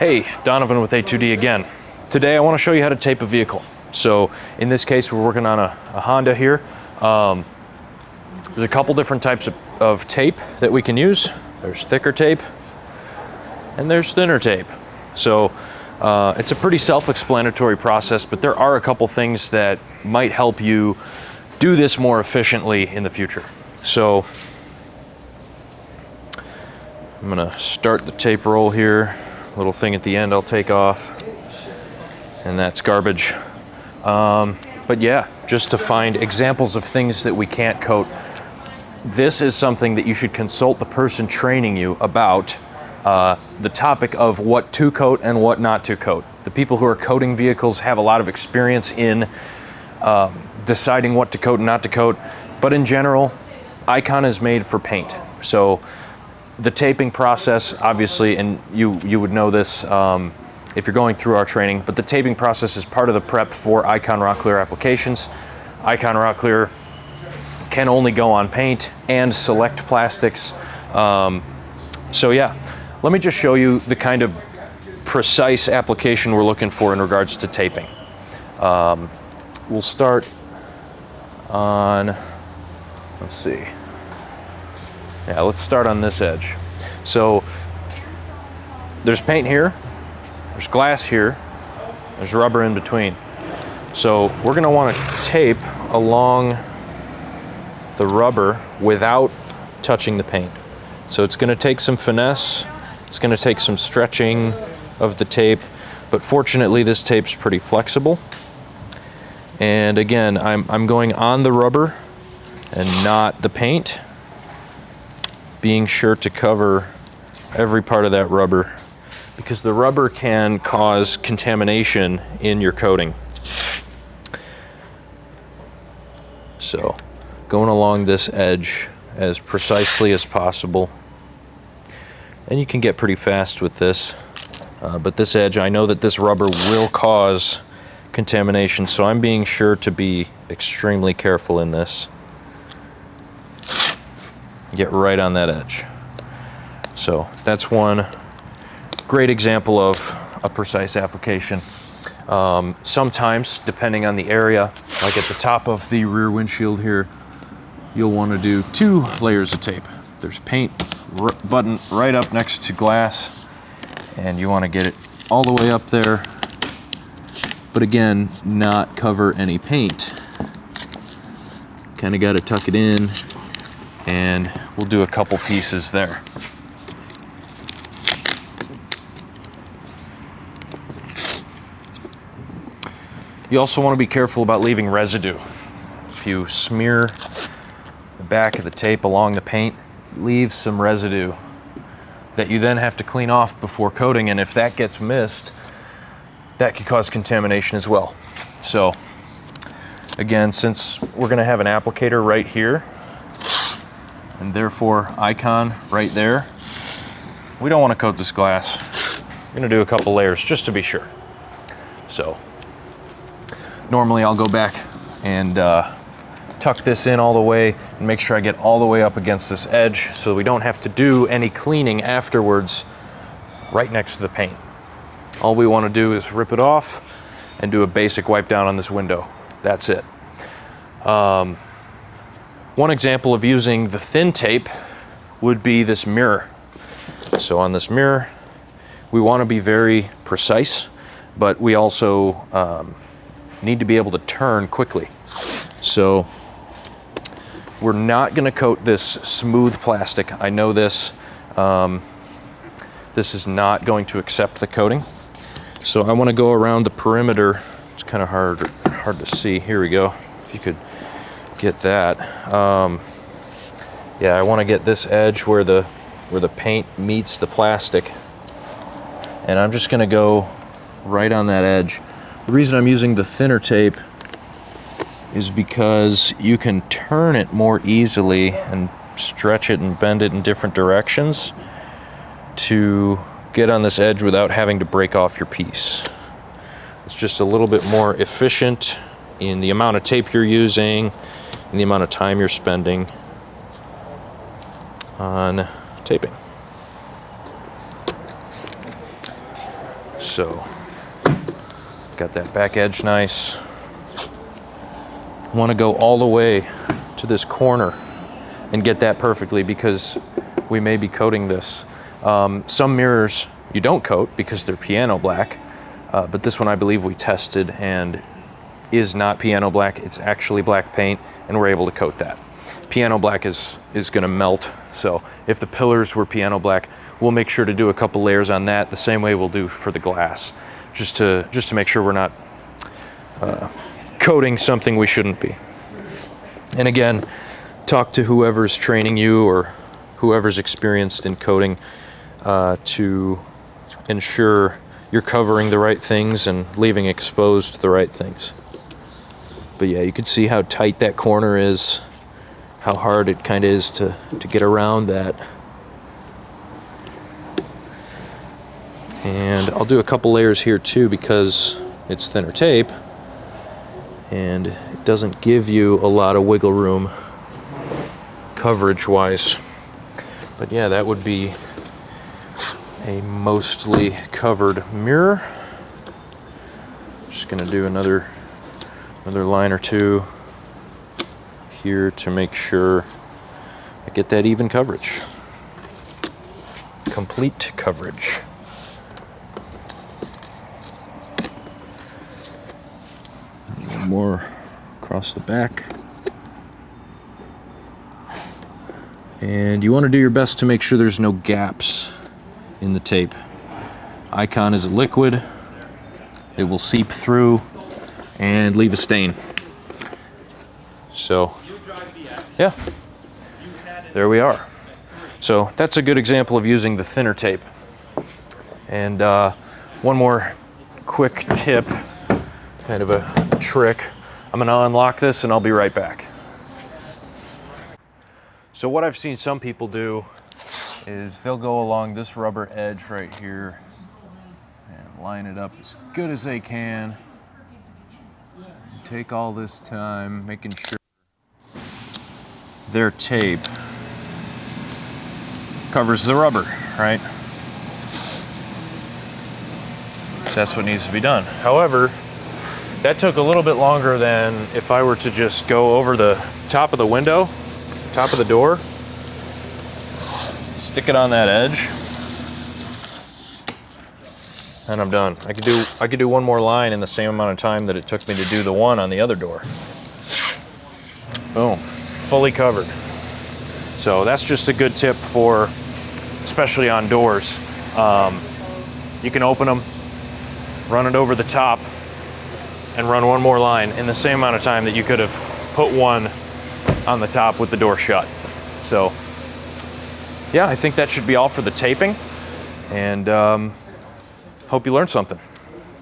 Hey, Donovan with A2D again. Today I want to show you how to tape a vehicle. So in this case we're working on a Honda here. There's a couple different types of tape that we can use. There's thicker tape and there's thinner tape. So it's a pretty self-explanatory process, but there are a couple things that might help you do this more efficiently in the future. So I'm gonna start the tape roll here. Little thing at the end I'll take off, and that's garbage. But yeah, just to find examples of things that we can't coat. This is something that you should consult the person training you about, the topic of what to coat and what not to coat. The people who are coating vehicles have a lot of experience in deciding what to coat and not to coat, but in general, Icon is made for paint. So the taping process, obviously, and you would know this if you're going through our training, but the taping process is part of the prep for Icon Rock Clear applications. Icon Rock Clear can only go on paint and select plastics. So yeah, let me just show you the kind of precise application we're looking for in regards to taping. We'll start on, let's see. Yeah, let's start on this edge. So there's paint here, there's glass here, there's rubber in between. So we're gonna wanna tape along the rubber without touching the paint. So it's gonna take some finesse, it's gonna take some stretching of the tape, but fortunately this tape's pretty flexible. And again, I'm going on the rubber and not the paint, being sure to cover every part of that rubber, because the rubber can cause contamination in your coating. So going along this edge as precisely as possible, and you can get pretty fast with this, but this edge, I know that this rubber will cause contamination, so I'm being sure to be extremely careful in this. Get right on that edge. So that's one great example of a precise application. Sometimes, depending on the area, like at the top of the rear windshield here, you'll want to do 2 layers of tape. There's paint button right up next to glass, and you want to get it all the way up there, but again, not cover any paint. Kind of got to tuck it in, and we'll do a couple pieces there. You also want to be careful about leaving residue. If you smear the back of the tape along the paint, leave some residue that you then have to clean off before coating, and if that gets missed, that could cause contamination as well. So again, since we're going to have an applicator right here, and therefore Icon right there, we don't want to coat this glass. I'm going to do a couple layers just to be sure. So normally I'll go back and tuck this in all the way and make sure I get all the way up against this edge so we don't have to do any cleaning afterwards right next to the paint. All we want to do is rip it off and do a basic wipe down on this window. That's it. One example of using the thin tape would be this mirror. So on this mirror, we want to be very precise, but we also need to be able to turn quickly. So we're not going to coat this smooth plastic. I know this. This is not going to accept the coating. So I want to go around the perimeter. It's kind of hard to see. Here we go. If you could get that. Yeah, I want to get this edge where the paint meets the plastic, and I'm just going to go right on that edge. The reason I'm using the thinner tape is because you can turn it more easily and stretch it and bend it in different directions to get on this edge without having to break off your piece. It's just a little bit more efficient in the amount of tape you're using and the amount of time you're spending on taping. So, got that back edge nice. Want to go all the way to this corner and get that perfectly because we may be coating this. Some mirrors you don't coat because they're piano black, but this one I believe we tested and is not piano black. It's actually black paint, and we're able to coat that. Piano black is going to melt, so if the pillars were piano black, we'll make sure to do a couple layers on that the same way we'll do for the glass, just to make sure we're not coating something we shouldn't be. And again, talk to whoever's training you or whoever's experienced in coating to ensure you're covering the right things and leaving exposed the right things. But yeah, you can see how tight that corner is, how hard it kind of is to get around that. And I'll do a couple layers here too because it's thinner tape and it doesn't give you a lot of wiggle room coverage wise. But yeah, that would be a mostly covered mirror. Just gonna do another line or two here to make sure I get that even coverage. Complete coverage. One more across the back. And you want to do your best to make sure there's no gaps in the tape. Icon is a liquid. It will seep through and leave a stain. So, yeah, there we are. So that's a good example of using the thinner tape. And one more quick tip, kind of a trick. I'm gonna unlock this and I'll be right back. So what I've seen some people do is they'll go along this rubber edge right here and line it up as good as they can. Take all this time making sure their tape covers the rubber, right? That's what needs to be done. However, that took a little bit longer than if I were to just go over the top of the window, top of the door, stick it on that edge, and I'm done. I could do one more line in the same amount of time that it took me to do the one on the other door. Boom, fully covered. So that's just a good tip for, especially on doors. You can open them, run it over the top, and run one more line in the same amount of time that you could have put one on the top with the door shut. So yeah, I think that should be all for the taping, and hope you learned something.